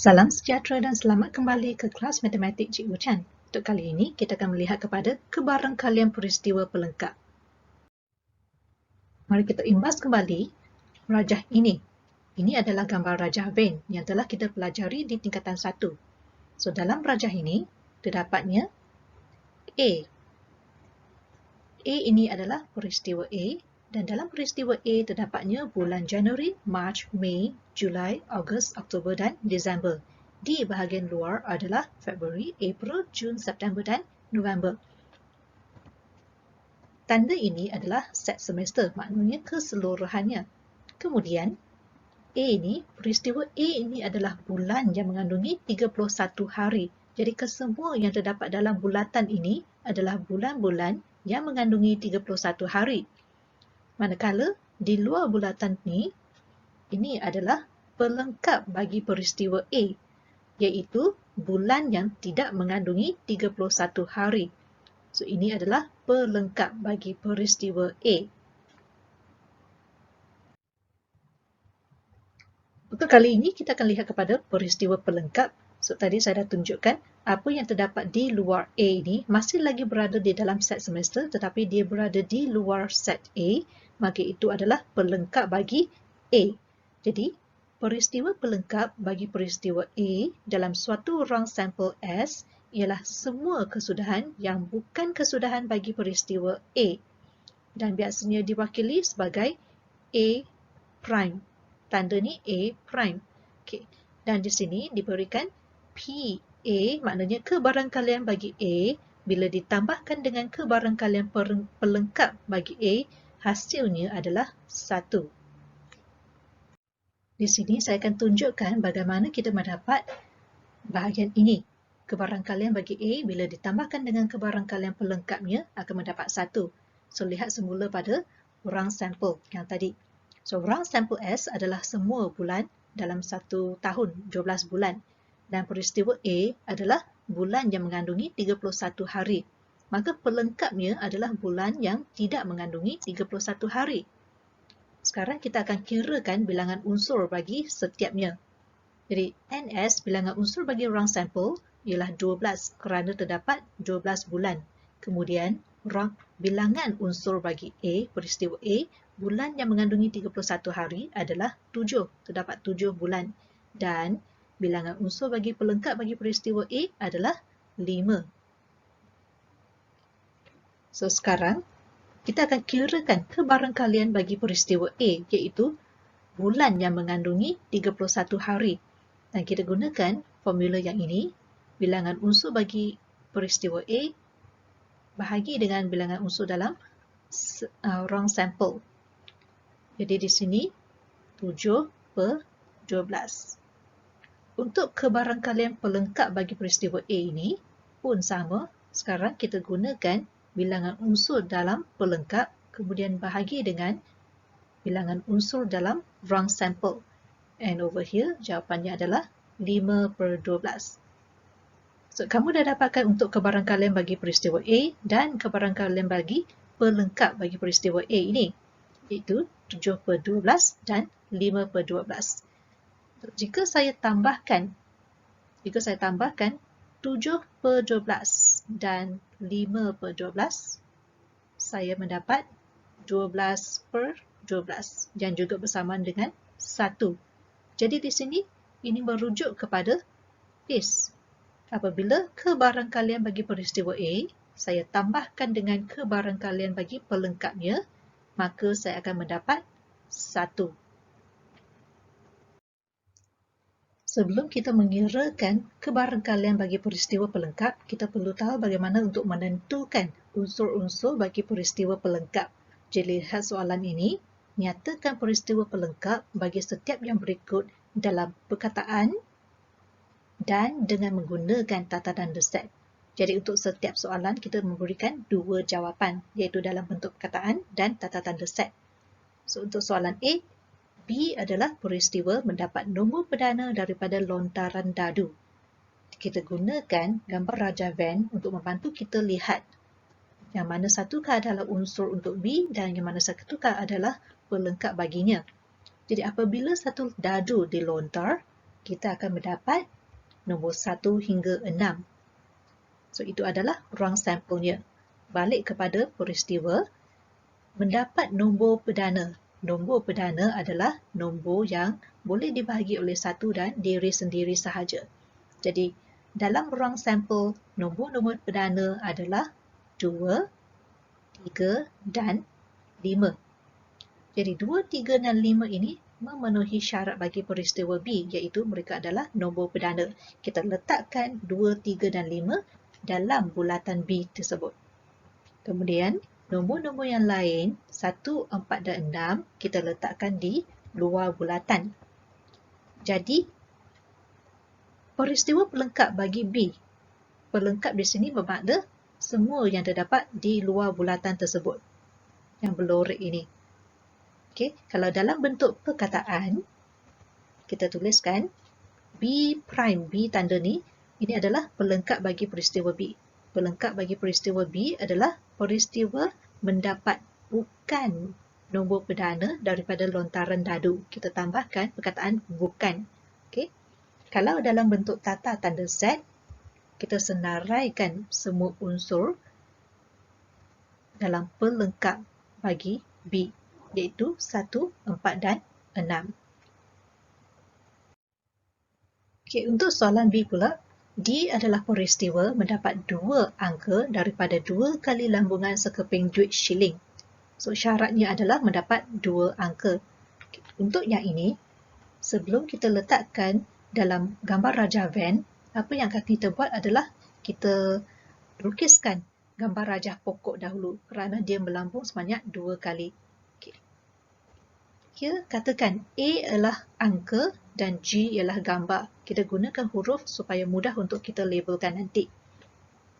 Salam sejahtera dan selamat kembali ke kelas matematik Cikgu Chan. Untuk kali ini, kita akan melihat kepada kebarangkalian peristiwa pelengkap. Mari kita imbas kembali rajah ini. Ini adalah gambar rajah Venn yang telah kita pelajari di tingkatan 1. So, dalam rajah ini, terdapatnya A. A ini adalah peristiwa A dan dalam peristiwa A terdapatnya bulan Januari, Mac, Mei, Julai, Ogos, Oktober dan Disember. Di bahagian luar adalah Februari, April, Jun, September dan November. Tanda ini adalah set semester, maknanya keseluruhannya. Kemudian, peristiwa A ini adalah bulan yang mengandungi 31 hari. Jadi kesemua yang terdapat dalam bulatan ini adalah bulan-bulan yang mengandungi 31 hari. Manakala di luar bulatan ini adalah pelengkap bagi peristiwa A, iaitu bulan yang tidak mengandungi 31 hari. So, ini adalah pelengkap bagi peristiwa A. Untuk kali ini, kita akan lihat kepada peristiwa pelengkap. So, tadi saya dah tunjukkan apa yang terdapat di luar A ini masih lagi berada di dalam set semester, tetapi dia berada di luar set A, maka itu adalah pelengkap bagi A. Jadi, peristiwa pelengkap bagi peristiwa A dalam suatu rang sampel S ialah semua kesudahan yang bukan kesudahan bagi peristiwa A dan biasanya diwakili sebagai A prime. Tanda ni A prime. Okay. Dan di sini diberikan PA, maknanya kebarangkalian bagi A bila ditambahkan dengan kebarangkalian pelengkap bagi A, hasilnya adalah 1. Di sini saya akan tunjukkan bagaimana kita mendapat bahagian ini. Kebarangkalian bagi A bila ditambahkan dengan kebarangkalian pelengkapnya akan mendapat 1. So, lihat semula pada rang sampel yang tadi. So, rang sampel S adalah semua bulan dalam satu tahun, 12 bulan. Dan peristiwa A adalah bulan yang mengandungi 31 hari. Maka pelengkapnya adalah bulan yang tidak mengandungi 31 hari. Sekarang kita akan kirakan bilangan unsur bagi setiapnya. Jadi, NS, bilangan unsur bagi rang sampel, ialah 12 kerana terdapat 12 bulan. Kemudian, bilangan unsur bagi A, peristiwa A, bulan yang mengandungi 31 hari adalah 7, terdapat 7 bulan. Dan bilangan unsur bagi pelengkap bagi peristiwa A adalah 5. So, sekarang, kita akan kirakan kebarangkalian bagi peristiwa A, iaitu bulan yang mengandungi 31 hari. Dan kita gunakan formula yang ini, bilangan unsur bagi peristiwa A bahagi dengan bilangan unsur dalam rang sampel. Jadi di sini 7/12. Untuk kebarangkalian pelengkap bagi peristiwa A ini pun sama. Sekarang kita gunakan bilangan unsur dalam pelengkap kemudian bahagi dengan bilangan unsur dalam rang sampel. And over here, jawapannya adalah 5/12. So, kamu dah dapatkan untuk kebarangkalian bagi peristiwa A dan kebarangkalian bagi pelengkap bagi peristiwa A ini, iaitu 7/12 dan 5/12. So, jika saya tambahkan 7/12 dan 5/12, saya mendapat 12/12 yang juga bersamaan dengan 1. Jadi di sini, ini merujuk kepada this. Apabila kebarangkalian bagi peristiwa A, saya tambahkan dengan kebarangkalian bagi pelengkapnya, maka saya akan mendapat 1. Sebelum kita mengirakan kebarangkalian bagi peristiwa pelengkap, kita perlu tahu bagaimana untuk menentukan unsur-unsur bagi peristiwa pelengkap. Jadi lihat soalan ini, nyatakan peristiwa pelengkap bagi setiap yang berikut dalam perkataan dan dengan menggunakan tata tanda set. Jadi untuk setiap soalan kita memberikan 2 jawapan, iaitu dalam bentuk perkataan dan tata tanda set. So untuk soalan A, B adalah peristiwa mendapat nombor perdana daripada lontaran dadu. Kita gunakan gambar rajah Venn untuk membantu kita lihat yang mana satukah adalah unsur untuk B dan yang mana satukah adalah pelengkap baginya. Jadi apabila satu dadu dilontar, kita akan mendapat nombor 1 hingga 6. So, itu adalah ruang sampelnya. Balik kepada peristiwa, mendapat nombor perdana. Nombor perdana adalah nombor yang boleh dibahagi oleh 1 dan diri sendiri sahaja. Jadi, dalam ruang sampel, nombor-nombor perdana adalah 2, 3 dan 5. Jadi 2, 3 dan 5 ini memenuhi syarat bagi peristiwa B, iaitu mereka adalah nombor perdana. Kita letakkan 2, 3 dan 5 dalam bulatan B tersebut. Kemudian nombor-nombor yang lain 1, 4 dan 6 kita letakkan di luar bulatan. Jadi peristiwa pelengkap bagi B. Pelengkap di sini bermakna semua yang terdapat di luar bulatan tersebut. Yang berlorek ini. Okey, kalau dalam bentuk perkataan, kita tuliskan B prime, B tanda ni, ini adalah pelengkap bagi peristiwa B. Pelengkap bagi peristiwa B adalah peristiwa mendapat bukan nombor perdana daripada lontaran dadu. Kita tambahkan perkataan bukan. Okey. Kalau dalam bentuk tata tanda Z, kita senaraikan semua unsur dalam pelengkap bagi B, iaitu 1, 4 dan 6. Okey, untuk soalan B pula, D adalah peristiwa mendapat 2 angka daripada 2 kali lambungan sekeping duit shilling. So, syaratnya adalah mendapat 2 angka. Okay. Untuk yang ini, sebelum kita letakkan dalam gambar Raja Van, apa yang akan kita buat adalah kita lukiskan gambar Raja Pokok dahulu kerana dia melambung sebanyak 2 kali. Okay. Here, katakan A adalah angka dan G ialah gambar. Kita gunakan huruf supaya mudah untuk kita labelkan nanti.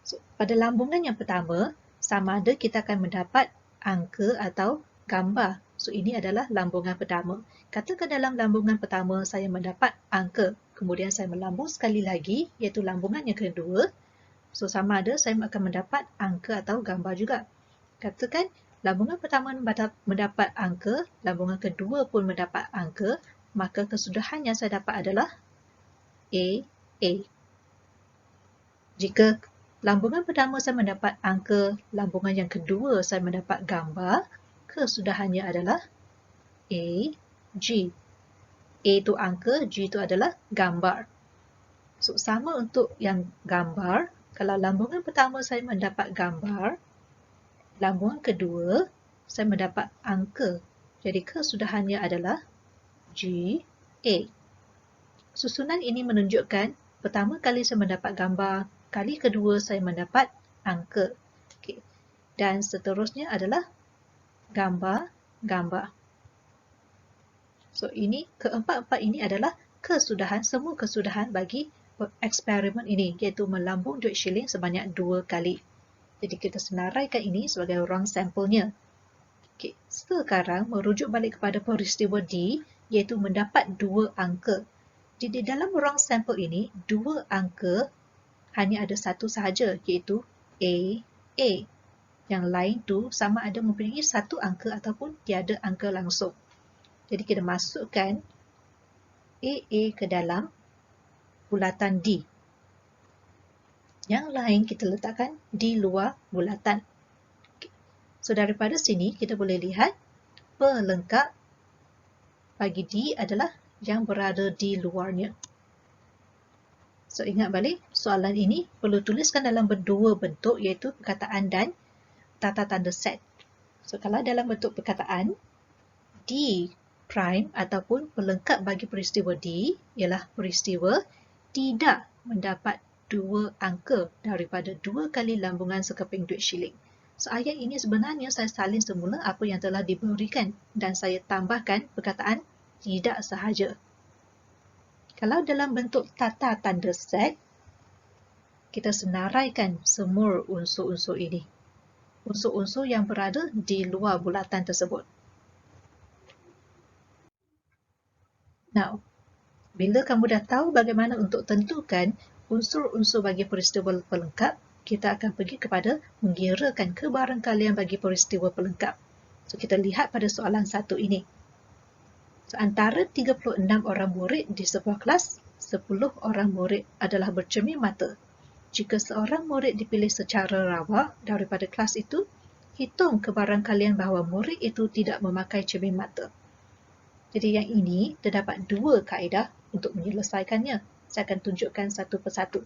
So, pada lambungan yang pertama, sama ada kita akan mendapat angka atau gambar. So, ini adalah lambungan pertama. Katakan dalam lambungan pertama saya mendapat angka. Kemudian saya melambung sekali lagi, iaitu lambungan yang kedua. So, sama ada saya akan mendapat angka atau gambar juga. Katakan lambungan pertama mendapat angka, lambungan kedua pun mendapat angka, maka kesudahan yang saya dapat adalah A. Jika lambungan pertama saya mendapat angka, lambungan yang kedua saya mendapat gambar, kesudahannya adalah G. A itu angka, G itu adalah gambar. So, sama untuk yang gambar, kalau lambungan pertama saya mendapat gambar, lambungan kedua, saya mendapat angka. Jadi, kesudahannya adalah GA. Susunan ini menunjukkan pertama kali saya mendapat gambar, kali kedua saya mendapat angka. Okay. Dan seterusnya adalah gambar. So, ini keempat-empat ini adalah kesudahan, semua kesudahan bagi eksperimen ini, iaitu melambung duit shilling sebanyak 2 kali. Jadi kita senaraikan ini sebagai ruang sampelnya. Okay. Sekarang merujuk balik kepada peristiwa D, iaitu mendapat 2 angka. Jadi dalam ruang sampel ini, 2 angka hanya ada satu sahaja, iaitu A. Yang lain tu sama ada mempunyai 1 angka ataupun tiada angka langsung. Jadi kita masukkan AA ke dalam bulatan D. Yang lain kita letakkan di luar bulatan. So, daripada sini kita boleh lihat pelengkap bagi D adalah yang berada di luarnya. So, ingat balik, soalan ini perlu tuliskan dalam berdua bentuk, iaitu perkataan dan tata tanda set. So, kalau dalam bentuk perkataan, D prime ataupun pelengkap bagi peristiwa D ialah peristiwa tidak mendapat 2 angka daripada 2 kali lambungan sekeping duit shilling. So, ayat ini sebenarnya saya salin semula apa yang telah diberikan dan saya tambahkan perkataan tidak sahaja. Kalau dalam bentuk tata tanda set, kita senaraikan semua unsur-unsur ini. Unsur-unsur yang berada di luar bulatan tersebut. Now, bila kamu dah tahu bagaimana untuk tentukan unsur-unsur bagi peristiwa pelengkap, kita akan pergi kepada menggirakan kebarangkalian bagi peristiwa pelengkap. So, kita lihat pada soalan 1 ini. So, antara 36 orang murid di sebuah kelas, 10 orang murid adalah bercermin mata. Jika seorang murid dipilih secara rawak daripada kelas itu, hitung kebarangkalian bahawa murid itu tidak memakai cermin mata. Jadi yang ini terdapat dua kaedah untuk menyelesaikannya. Saya akan tunjukkan satu persatu.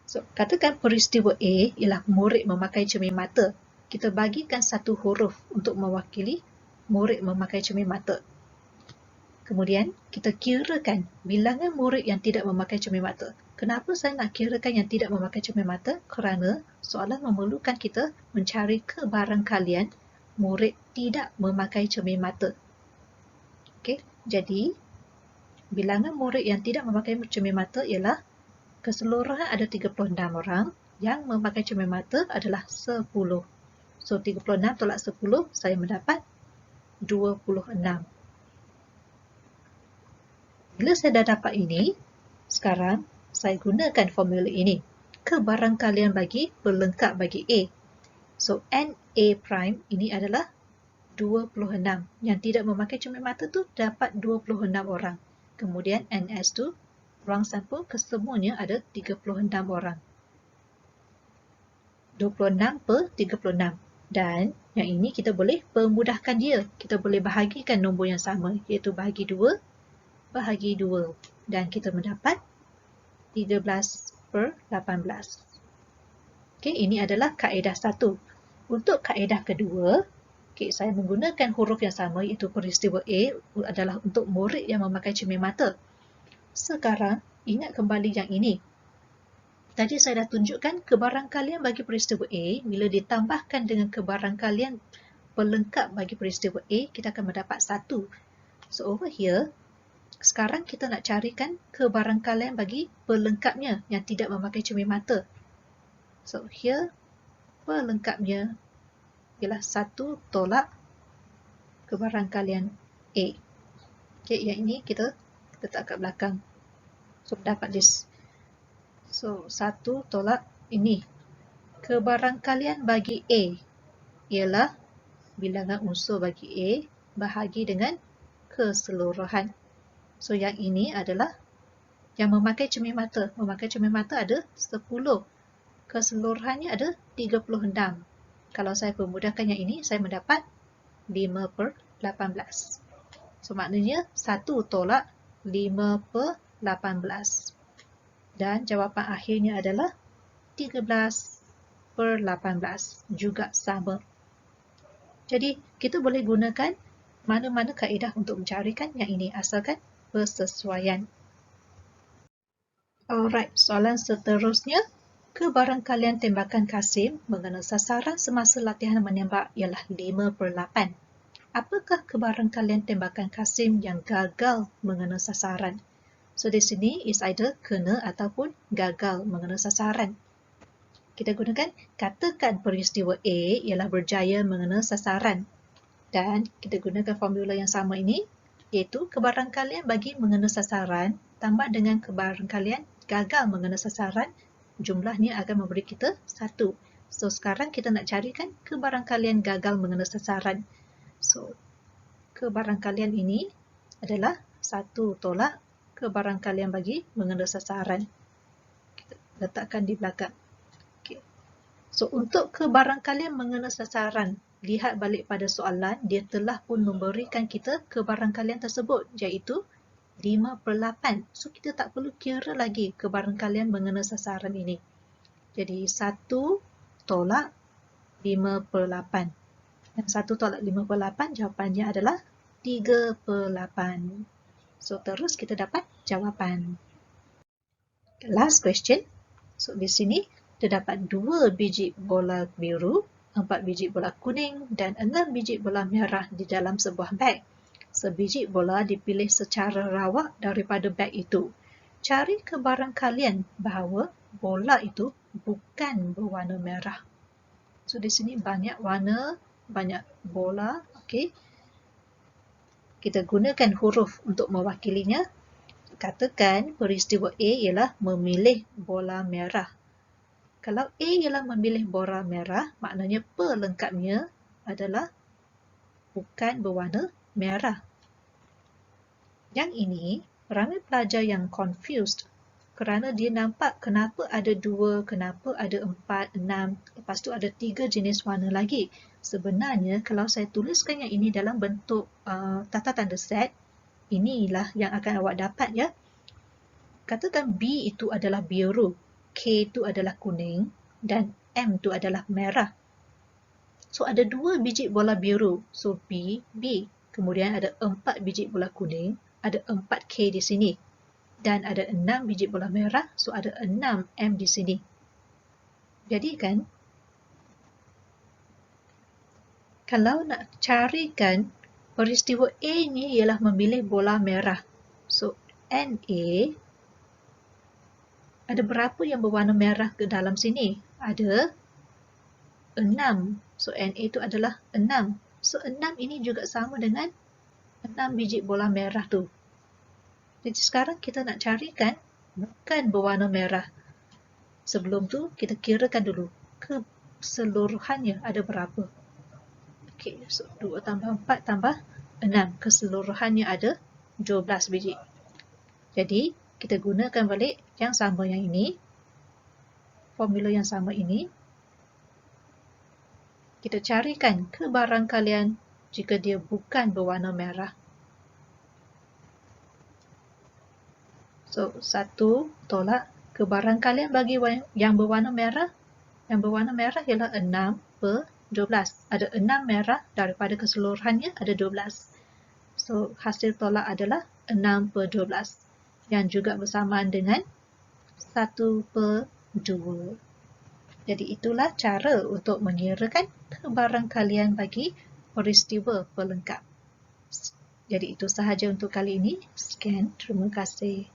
So, katakan peristiwa A ialah murid memakai cermin mata. Kita bagikan satu huruf untuk mewakili murid memakai cermin mata. Kemudian, kita kirakan bilangan murid yang tidak memakai cermin mata. Kenapa saya nak kirakan yang tidak memakai cermin mata? Kerana soalan memerlukan kita mencari kebarangkalian murid tidak memakai cermin mata. Okey, jadi bilangan murid yang tidak memakai cermin mata ialah keseluruhan ada 36 orang, yang memakai cermin mata adalah 10. So, 36 tolak 10, saya mendapat 26. Bila saya dah dapat ini, sekarang saya gunakan formula ini. Kebarangkalian bagi pelengkap bagi A. So, NA prime ini adalah 26. Yang tidak memakai cermin mata tu dapat 26 orang. Kemudian NS tu, ruang sampul kesemuanya ada 36 orang. 26 per 36. Dan yang ini kita boleh permudahkan dia. Kita boleh bahagikan nombor yang sama, iaitu bahagi 2, bahagi 2. Dan kita mendapat 13 per 18. Okey, ini adalah kaedah 1. Untuk kaedah kedua, okay, saya menggunakan huruf yang sama, iaitu peristiwa A adalah untuk murid yang memakai cermin mata. Sekarang, ingat kembali yang ini. Tadi saya dah tunjukkan kebarangkalian bagi peristiwa A, bila ditambahkan dengan kebarangkalian pelengkap bagi peristiwa A, kita akan mendapat 1. So, over here, sekarang kita nak carikan kebarangkalian bagi pelengkapnya yang tidak memakai cermin mata. So, here, pelengkapnya ialah 1 tolak kebarangkalian A. Okay, yang ini kita letak kat belakang. So, dapat this. So, 1 tolak ini. Kebarangkalian bagi A ialah bilangan unsur bagi A bahagi dengan keseluruhan. So, yang ini adalah yang memakai cermin mata. Memakai cermin mata ada 10. Keseluruhannya ada 36. Kalau saya permudahkan yang ini, saya mendapat 5 per 18. So, maknanya 1 tolak 5 per 18. Dan jawapan akhirnya adalah 13 per 18. Juga sama. Jadi, kita boleh gunakan mana-mana kaedah untuk mencarikan yang ini, asalkan bersesuaian. Alright, soalan seterusnya. Kebarangkalian tembakan Kasim mengena sasaran semasa latihan menembak ialah 5 per 8. Apakah kebarangkalian tembakan Kasim yang gagal mengena sasaran? So, di sini is either kena ataupun gagal mengena sasaran. Kita gunakan katakan peristiwa A ialah berjaya mengena sasaran. Dan kita gunakan formula yang sama ini, iaitu kebarangkalian bagi mengena sasaran tambah dengan kebarangkalian gagal mengena sasaran, jumlahnya akan memberi kita 1. So, sekarang kita nak carikan kebarangkalian gagal mengena sasaran. So, kebarangkalian ini adalah 1 tolak kebarangkalian bagi mengena sasaran. Kita letakkan di belakang. Okay. So, untuk kebarangkalian mengena sasaran, lihat balik pada soalan, dia telah pun memberikan kita kebarangkalian tersebut, iaitu 5 per 8. So, kita tak perlu kira lagi kebarangkalian mengena sasaran ini. Jadi, 1 tolak 5 per 8. Dan 1 tolak 5 per 8, jawapannya adalah 3 per 8. So, terus kita dapat jawapan. Last question. So, di sini terdapat 2 biji bola biru, 4 biji bola kuning dan 6 biji bola merah di dalam sebuah beg. Sebiji bola dipilih secara rawak daripada beg itu. Cari kebarangkalian bahawa bola itu bukan berwarna merah. So, di sini banyak warna, banyak bola. Okay. Kita gunakan huruf untuk mewakilinya. Katakan peristiwa A ialah memilih bola merah. Kalau A ialah memilih bola merah, maknanya pelengkapnya adalah bukan berwarna merah. Yang ini Ramai pelajar yang confused kerana dia nampak kenapa ada 2, kenapa ada 4, 6, lepas tu ada 3 jenis warna lagi. Sebenarnya kalau saya tuliskan yang ini dalam bentuk tata tanda set, inilah yang akan awak dapat ya. Katakan B itu adalah biru, K itu adalah kuning dan M itu adalah merah. So ada 2 biji bola biru, so B, B. Kemudian ada 4 biji bola kuning, ada 4K di sini. Dan ada 6 biji bola merah, so ada 6M di sini. Jadi kan, kalau nak carikan peristiwa A ni ialah memilih bola merah. So NA, ada berapa yang berwarna merah ke dalam sini? Ada 6. So NA itu adalah 6. So 6 ini juga sama dengan 6 biji bola merah tu. Jadi sekarang kita nak carikan bukan berwarna merah. Sebelum tu kita kirakan dulu keseluruhannya ada berapa. Okey, so 2 tambah 4 tambah 6. Keseluruhannya ada 12 biji. Jadi kita gunakan balik yang sama yang ini. Formula yang sama ini. Kita carikan kebarangkalian jika dia bukan berwarna merah. So, 1 tolak kebarangkalian bagi yang berwarna merah. Yang berwarna merah ialah 6 per 12. Ada 6 merah daripada keseluruhannya ada 12. So, hasil tolak adalah 6 per 12. Yang juga bersamaan dengan 1 per 2. Jadi itulah cara untuk mengirakan kebarangkalian bagi peristiwa pelengkap. Jadi itu sahaja untuk kali ini. Sekian, terima kasih.